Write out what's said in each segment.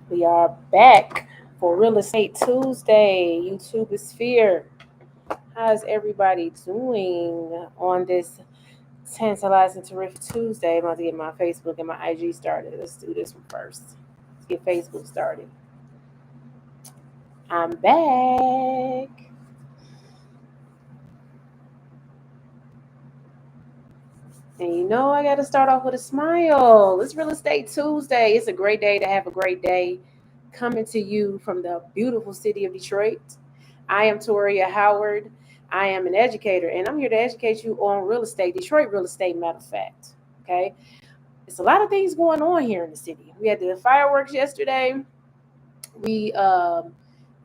We are back for Real Estate Tuesday. YouTube is here. How's everybody doing on this tantalizing, terrific Tuesday? I'm about to get my Facebook and my IG started. Let's do this one first. Let's get Facebook started. I'm back. And you know, I got to start off with a smile. It's Real Estate Tuesday. It's a great day to have a great day coming to you from the beautiful city of Detroit. I am Toria Howard. I am an educator, and I'm here to educate you on real estate, Detroit real estate, matter of fact. Okay. It's a lot of things going on here in the city. We had the fireworks yesterday. We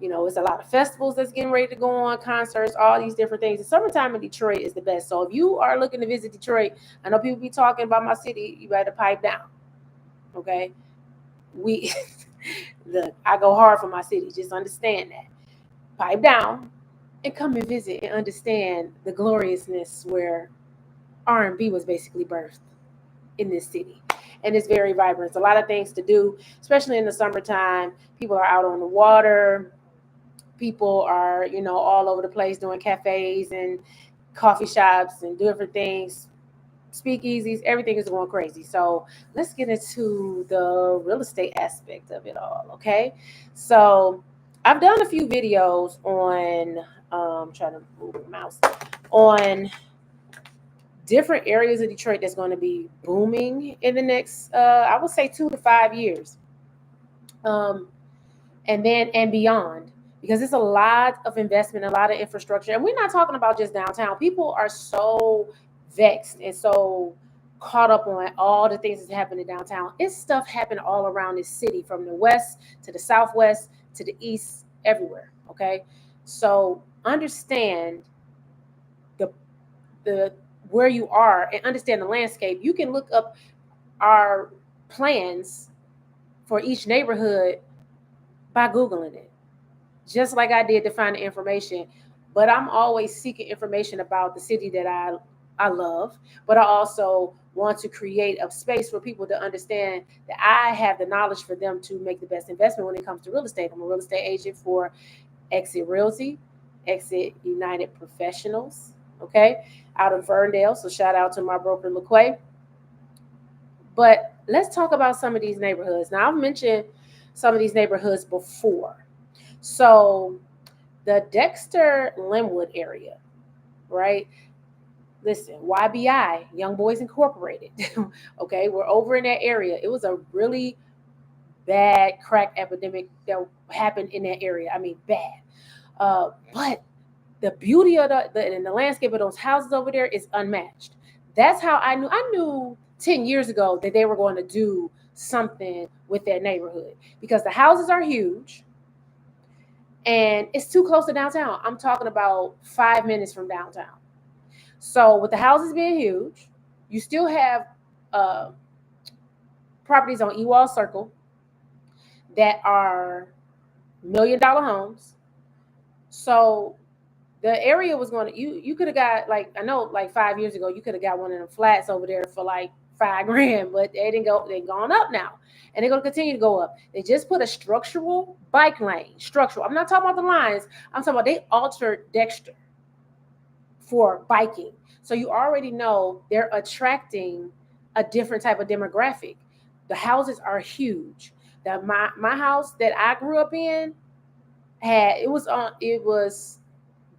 it's a lot of festivals that's getting ready to go on, concerts, all these different things. The summertime in Detroit is the best. So if you are looking to visit Detroit, I know people be talking about my city, you better pipe down. Okay. We look, I go hard for my city. Just understand that. Pipe down and come and visit and understand the gloriousness where R&B was basically birthed in this city. And it's very vibrant. It's a lot of things to do, especially in the summertime. People are out on the water. People are, all over the place doing cafes and coffee shops and different things, speakeasies, everything is going crazy. So let's get into the real estate aspect of it all, okay? So I've done a few videos on, trying to move the mouse, on different areas of Detroit that's going to be booming in the next, I would say 2 to 5 years. Um, and beyond, because it's a lot of investment, a lot of infrastructure. And we're not talking about just downtown. People are so vexed and so caught up on all the things that's happening downtown. It's stuff happening all around this city, from the west to the southwest to the east, everywhere. Okay. So understand the the where you are and understand the landscape. You can look up our plans for each neighborhood by Googling it, just like I did to find the information. But I'm always seeking information about the city that I love, but I also want to create a space for people to understand that I have the knowledge for them to make the best investment when it comes to real estate. I'm a real estate agent for Exit Realty, Exit United Professionals, okay, out in Ferndale. So shout out to my broker LaQuay. But let's talk about some of these neighborhoods. Now I've mentioned some of these neighborhoods before. So the Dexter-Linwood area, right? Listen, YBI, Young Boys Incorporated. Okay, we're over in that area. It was a really bad crack epidemic that happened in that area. I mean, bad. But the beauty of and the landscape of those houses over there is unmatched. That's how I knew. I knew 10 years ago that they were going to do something with their neighborhood, because the houses are huge and it's too close to downtown. I'm talking about 5 minutes from downtown. So with the houses being huge, you still have uh, properties on Ewall Circle that are $1 million homes. So the area was going to, you could have got, like, I know, like 5 years ago you could have got one of them flats over there for like 5 grand, but they didn't go. They've gone up now, and they're going to continue to go up. They just put a structural bike lane. Structural. I'm not talking about the lines. I'm talking about they altered Dexter for biking. So you already know they're attracting a different type of demographic. The houses are huge. That my house that I grew up in had, it was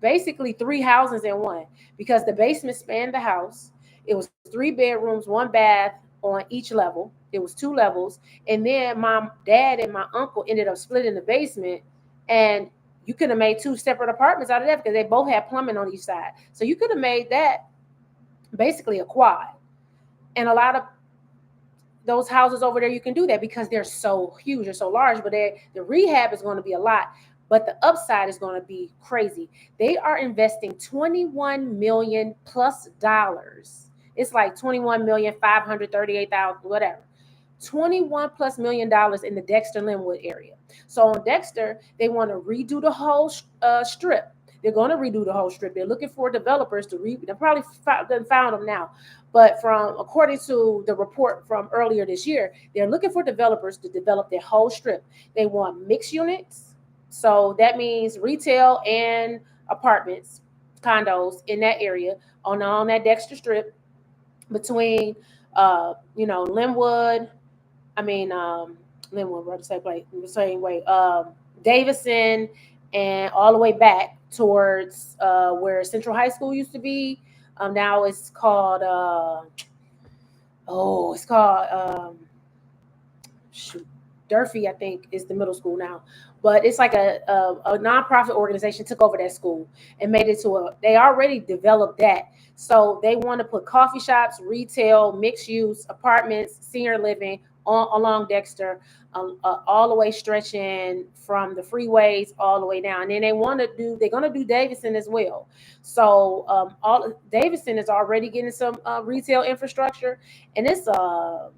basically three houses in one, because the basement spanned the house. It was 3 bedrooms, 1 bath on each level. It was 2 levels. And then my dad and my uncle ended up splitting the basement, and you could have made two separate apartments out of that because they both had plumbing on each side. So you could have made that basically a quad. And a lot of those houses over there, you can do that because they're so huge or so large, but the rehab is going to be a lot. But the upside is going to be crazy. They are investing 21 million plus dollars. It's like 21,538,000, whatever. 21 plus $1 million in the Dexter Linwood area. So on Dexter, they want to redo the whole strip. They're going to redo the whole strip. They're looking for developers to They probably found them now, but from according to the report from earlier this year, they're looking for developers to develop their whole strip. They want mixed units, so that means retail and apartments, condos in that area on that Dexter strip between Linwood. I mean Linwood, right? The same way. Davison and all the way back towards where Central High School used to be. Now it's called it's called shoot, Durfee, I think, is the middle school now. But it's like a nonprofit organization took over that school and made it to they already developed that. So they want to put coffee shops, retail, mixed use, apartments, senior living along Dexter, all the way stretching from the freeways all the way down. And then they're going to do Davison as well. So all Davison is already getting some retail infrastructure, and it's I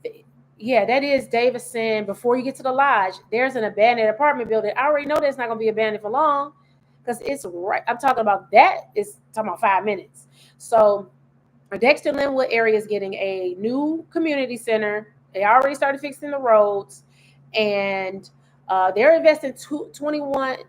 think, yeah, that is Davison. Before you get to the lodge, there's an abandoned apartment building. I already know that's not going to be abandoned for long because it's right. I'm talking about that is talking about 5 minutes. So our Dexter-Linwood area is getting a new community center. They already started fixing the roads, and they're investing 21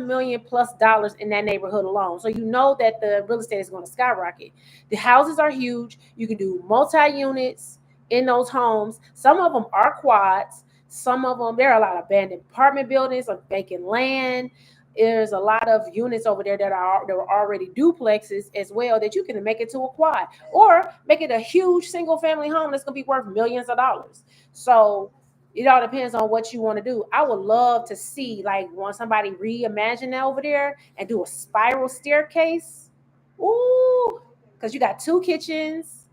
million plus dollars in that neighborhood alone. So you know that the real estate is going to skyrocket. The houses are huge. You can do multi-units in those homes. Some of them are quads. Some of them, there are a lot of abandoned apartment buildings, like vacant land. There's a lot of units over there that are already duplexes as well that you can make it to a quad or make it a huge single family home that's going to be worth millions of dollars. So it all depends on what you want to do. I would love to see want somebody reimagine that over there and do a spiral staircase. Ooh, because you got two kitchens.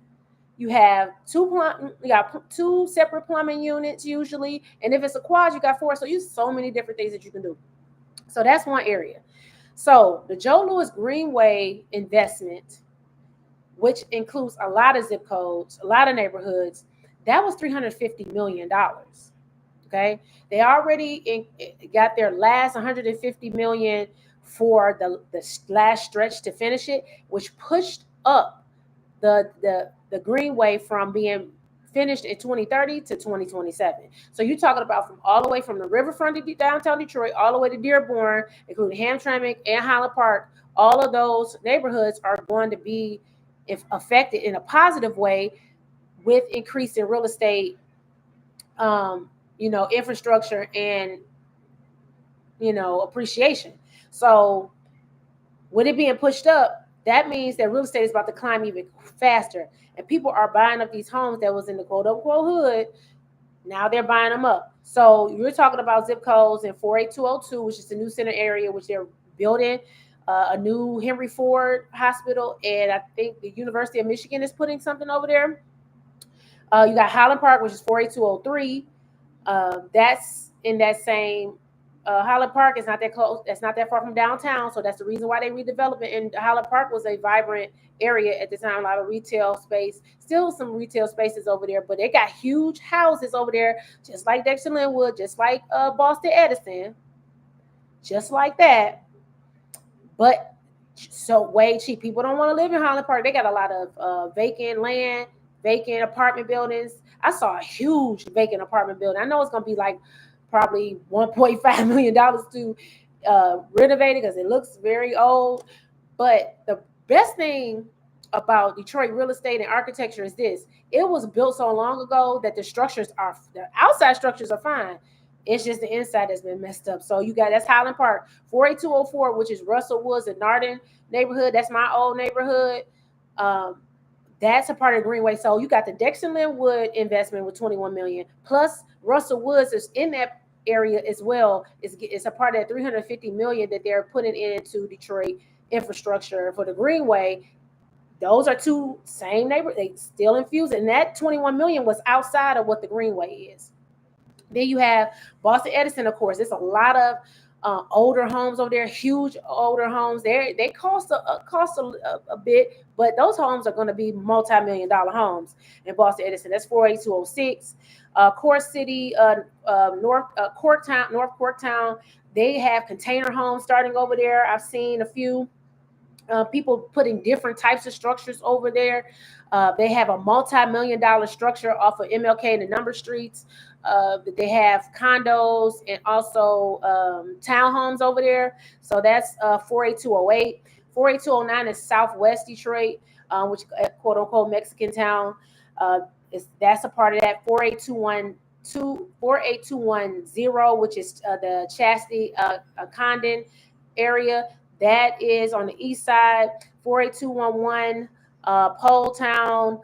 You have you got two separate plumbing units usually, and if it's a quad, you got four. So you so many different things that you can do. So that's one area. So the Joe Louis Greenway investment, which includes a lot of zip codes, a lot of neighborhoods, that was $350 million. Okay. They already got their last 150 million for the last stretch to finish it, which pushed up the Greenway from being finished in 2030 to 2027. So you're talking about from all the way from the riverfront of downtown Detroit, all the way to Dearborn, including Hamtramck and Highland Park. All of those neighborhoods are going to be affected in a positive way with increasing real estate, infrastructure and, appreciation. So with it being pushed up, that means that real estate is about to climb even faster. And people are buying up these homes that was in the quote unquote hood. Now they're buying them up. So you're talking about zip codes in 48202, which is the new center area, which they're building a new Henry Ford hospital. And I think the University of Michigan is putting something over there. You got Highland Park, which is 48203. That's in that same Highland Park is not that close. That's not that far from downtown. So that's the reason why they redeveloped it. And Highland Park was a vibrant area at the time, a lot of retail space, still some retail spaces over there, but they got huge houses over there, just like Dexter-Linwood, just like Boston Edison, just like that. But so way cheap. People don't want to live in Highland Park. They got a lot of vacant land, vacant apartment buildings. I saw a huge vacant apartment building. I know it's going to be like probably $1.5 million to renovate it because it looks very old. But the best thing about Detroit real estate and architecture is this. It was built so long ago that the outside structures are fine. It's just the inside that's been messed up. So that's Highland Park, 48204, which is Russell Woods and Narden neighborhood. That's my old neighborhood. That's a part of Greenway. So you got the Dexter-Linwood investment with 21 million, plus Russell Woods is in that area as well. It's a part of that 350 million that they're putting into Detroit infrastructure for the Greenway. Those are two same neighborhoods. They still infused, and that 21 million was outside of what the Greenway is. Then you have Boston Edison, of course. There's a lot of older homes over there, huge older homes. They cost a bit, but those homes are going to be multi-million-dollar homes in Boston Edison. That's 48206. Core City, North Corktown. They have container homes starting over there. I've seen a few people putting different types of structures over there. They have a multi-million-dollar structure off of MLK and the number streets. They have condos and also townhomes over there. So that's 48208. 48209 is Southwest Detroit, which quote unquote Mexican town. That's a part of that. 48210, which is the Chastity Condon area. That is on the east side. 48211, Pole Town,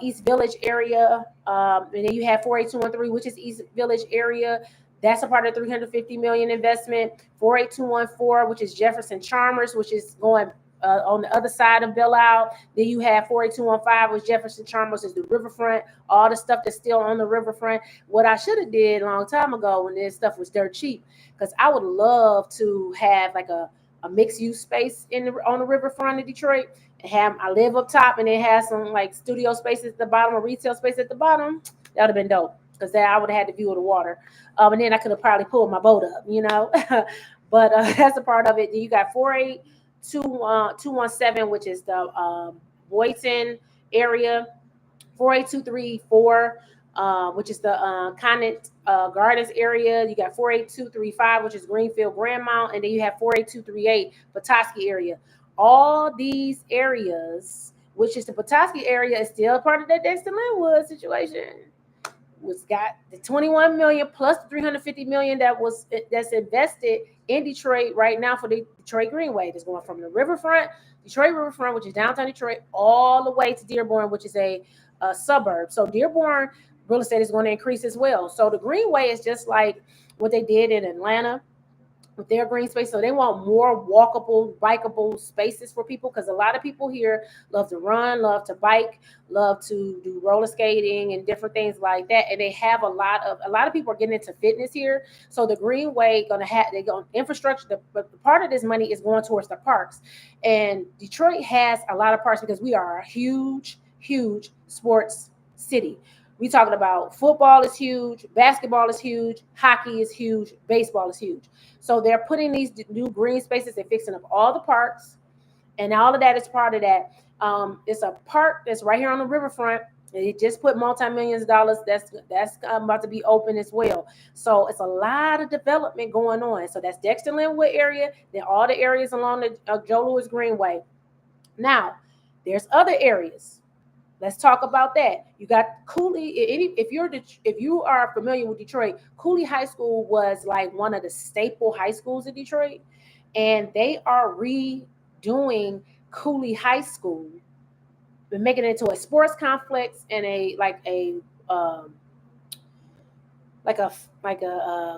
East Village area. And then you have 48213, which is East Village area. That's a part of the 350 million investment. 48214, which is Jefferson Chalmers, which is going on the other side of Belle Isle. Then you have 48215, which Jefferson Chalmers is the riverfront. All the stuff that's still on the riverfront. What I should have did a long time ago when this stuff was dirt cheap, because I would love to have like a mixed use space on the riverfront of Detroit. I live up top, and it has some like studio spaces at the bottom or retail space at the bottom. That would have been dope, because then I would have had the view of the water. And then I could have probably pulled my boat up, But that's a part of it. Then you got 48217, which is the Boynton area. 48234, which is the Conant Gardens area. You got 48235, which is Greenfield Grandmount, and then you have 48238, Petoskey area. All these areas, which is the Petoskey area, is still part of that Dexter-Linwood situation. Was got the 21 million plus the 350 million that's invested in Detroit right now for the Detroit Greenway. That's going from the Detroit Riverfront, which is downtown Detroit, all the way to Dearborn, which is a suburb. So Dearborn real estate is going to increase as well. So the Greenway is just like what they did in Atlanta with their green space. So they want more walkable, bikeable spaces for people, because a lot of people here love to run, love to bike, love to do roller skating and different things like that. And they have a lot of people are getting into fitness here. So the Greenway infrastructure, but part of this money is going towards the parks. And Detroit has a lot of parks because we are a huge sports city. We talking about football is huge, basketball is huge, hockey is huge, baseball is huge. So they're putting these new green spaces and fixing up all the parks, and all of that is part of that. It's a park that's right here on the riverfront. They just put multi-millions of dollars. That's about to be open as well. So it's a lot of development going on. So that's Dexter-Linwood area. Then all the areas along the Joe Louis Greenway. Now, there's other areas. Let's talk about that. You got Cooley. If you are familiar with Detroit, Cooley High School was like one of the staple high schools in Detroit, and they are redoing Cooley High School, and making it into a sports complex and a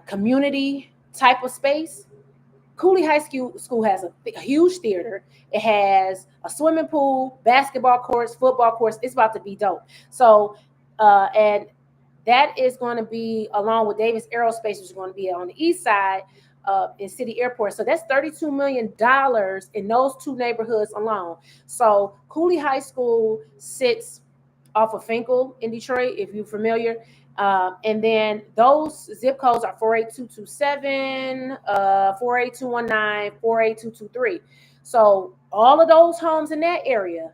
community type of space. Cooley High School has a huge theater. It has a swimming pool, basketball courts, football courts. It's about to be dope. So, and that is going to be along with Davis Aerospace, which is going to be on the east side in City Airport. So that's $32 million in those two neighborhoods alone. So Cooley High School sits off of Finkel in Detroit, if you're familiar. And then those zip codes are 48227, 48219, 48223. So all of those homes in that area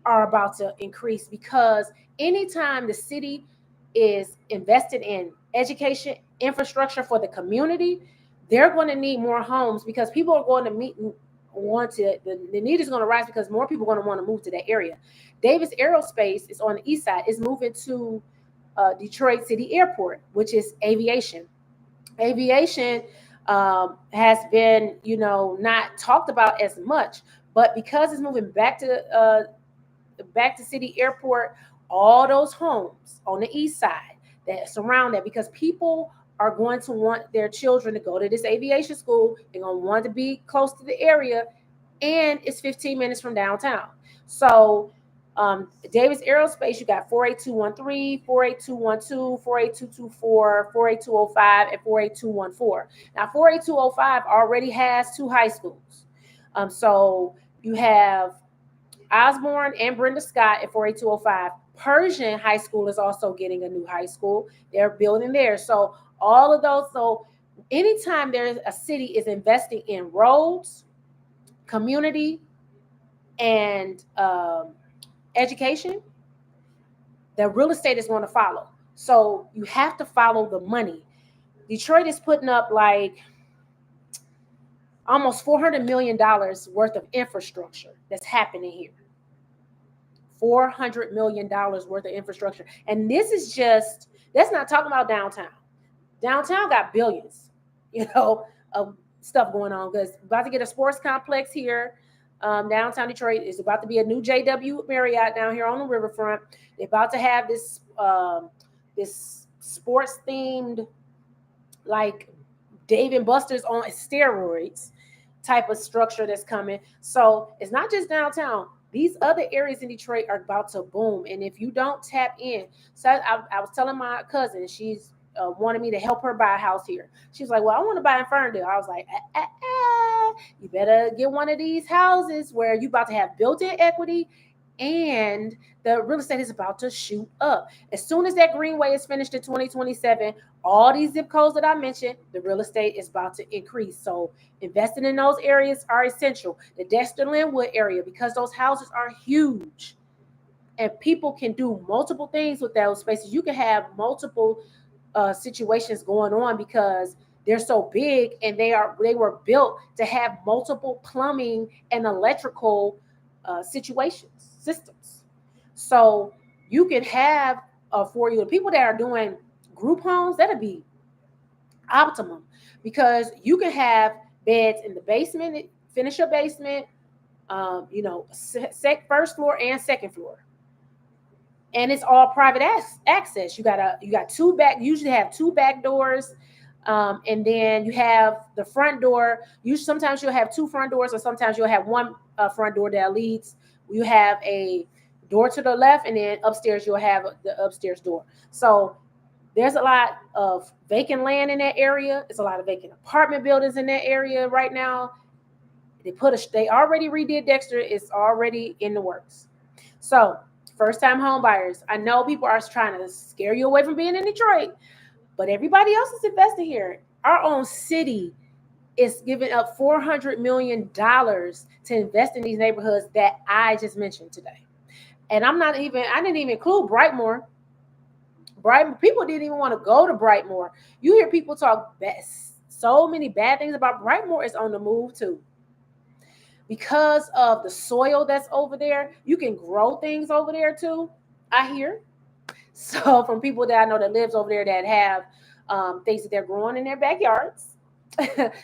are about to increase, because anytime the city is invested in education infrastructure for the community, they're going to need more homes, because people are going to the need is going to rise, because more people are going to want to move to that area. Davis Aerospace is on the east side, is moving to Detroit City Airport, which is aviation. Aviation has been, not talked about as much, but because it's moving back to City Airport, all those homes on the east side that surround that, because people are going to want their children to go to this aviation school. They're going to want to be close to the area, and it's 15 minutes from downtown. So Davis Aerospace, you got 48213, 48212, 48224, 48205, and 48214. Now, 48205 already has two high schools. So you have Osborne and Brenda Scott at 48205. Persian High School is also getting a new high school. They're building there. So all of those. So anytime there's a city is investing in roads, community, and education, the real estate is going to follow. So you have to follow the money. Detroit is putting up like almost $400 million worth of infrastructure that's happening here. $400 million worth of infrastructure. And this is just, that's not talking about downtown. Downtown got billions, of stuff going on, because about to get a sports complex here. Downtown Detroit is about to be a new JW Marriott down here on the riverfront. They're about to have this this sports themed, like Dave and Buster's on steroids type of structure that's coming. So it's not just downtown. These other areas in Detroit are about to boom. And if you don't tap in, so I was telling my cousin, she's wanted me to help her buy a house here. She's like, well, I want to buy in Ferndale. I was like, you better get one of these houses where you about to have built-in equity and the real estate is about to shoot up. As soon as that Greenway is finished in 2027, all these zip codes that I mentioned, the real estate is about to increase. So investing in those areas are essential. The Dexter-Linwood area, because those houses are huge and people can do multiple things with those spaces. You can have multiple situations going on because they're so big, and they were built to have multiple plumbing and electrical systems. So you can have for you people that are doing group homes, that'll be optimum, because you can have beds in the basement, finish your basement, first floor and second floor. And it's all private access. You got two back. Usually have two back doors, and then you have the front door. Sometimes you'll have two front doors, or sometimes you'll have one front door that leads. You have a door to the left, and then upstairs you'll have the upstairs door. So there's a lot of vacant land in that area. There's a lot of vacant apartment buildings in that area right now. They already redid Dexter. It's already in the works. So first-time home buyers, I know people are trying to scare you away from being in Detroit, but everybody else is investing here. Our own city is giving up $400 million to invest in these neighborhoods that I just mentioned today. And I didn't even include Brightmoor. People didn't even want to go to Brightmoor. You hear people talk so many bad things about Brightmoor. Is on the move too. Because of the soil that's over there, you can grow things over there too, I hear. So from people that I know that lives over there that have things that they're growing in their backyards.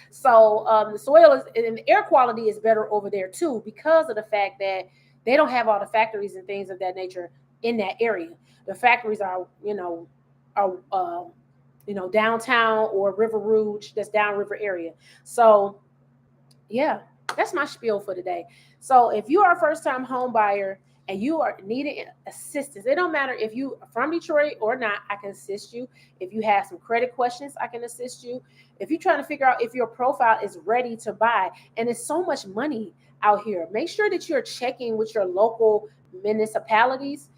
So the soil and the air quality is better over there too, because of the fact that they don't have all the factories and things of that nature in that area. The factories are downtown or River Rouge, that's downriver area. So yeah, that's my spiel for today. So if you are a first-time home buyer and you are needing assistance, it don't matter if you are from Detroit or not, I can assist you. If you have some credit questions, I can assist you. If you're trying to figure out if your profile is ready to buy, and it's so much money out here, make sure that you're checking with your local municipalities,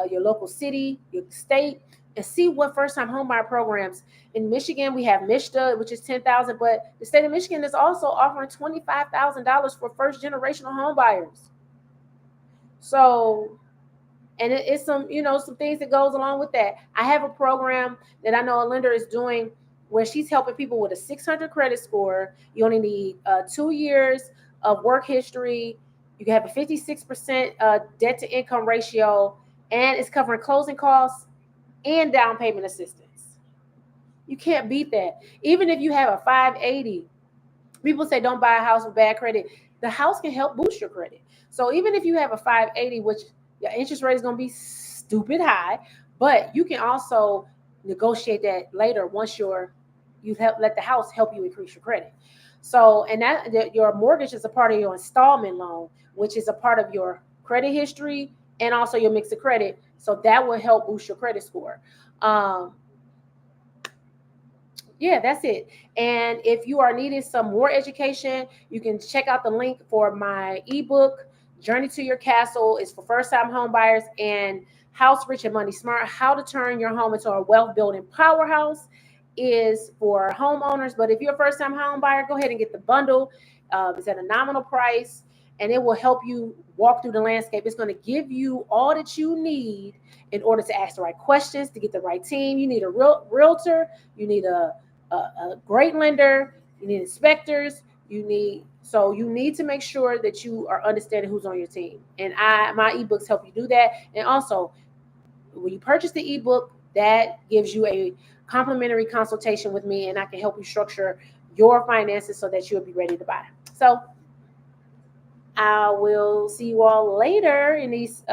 your local city, your state, and see what first-time homebuyer programs. In Michigan, we have MISHDA, which is $10,000, but the state of Michigan is also offering $25,000 for first-generational home buyers. So, and it's some things that goes along with that. I have a program that I know a lender is doing where she's helping people with a 600 credit score. You only need 2 years of work history. You can have a 56% debt-to-income ratio, and it's covering closing costs and down payment assistance. You can't beat that. Even if you have a 580, people say don't buy a house with bad credit. The house can help boost your credit. So even if you have a 580, which your interest rate is going to be stupid high, but you can also negotiate that later once let the house help you increase your credit. So, and that your mortgage is a part of your installment loan, which is a part of your credit history and also your mix of credit. So that will help boost your credit score. Um, yeah, that's it. And if you are needing some more education, you can check out the link for my ebook, Journey to Your Castle. Is for first-time home buyers, and House Rich and Money Smart, how to turn your home into a wealth building powerhouse, is for homeowners. But if you're a first-time home buyer, go ahead and get the bundle. It's at a nominal price, and it will help you walk through the landscape. It's going to give you all that you need in order to ask the right questions, to get the right team. You need a realtor. You need a great lender. You need inspectors. You need to make sure that you are understanding who's on your team. And my ebooks help you do that. And also, when you purchase the ebook, that gives you a complimentary consultation with me, and I can help you structure your finances so that you'll be ready to buy. So I will see you all later in these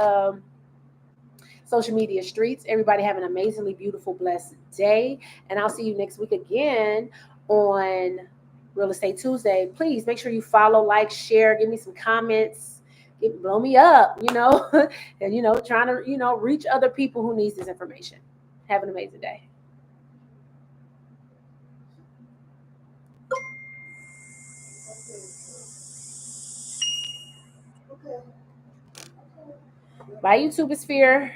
social media streets. Everybody have an amazingly beautiful, blessed day. And I'll see you next week again on Real Estate Tuesday. Please make sure you follow, like, share, give me some comments, blow me up, and, trying to, reach other people who needs this information. Have an amazing day. Bye, YouTube Sphere.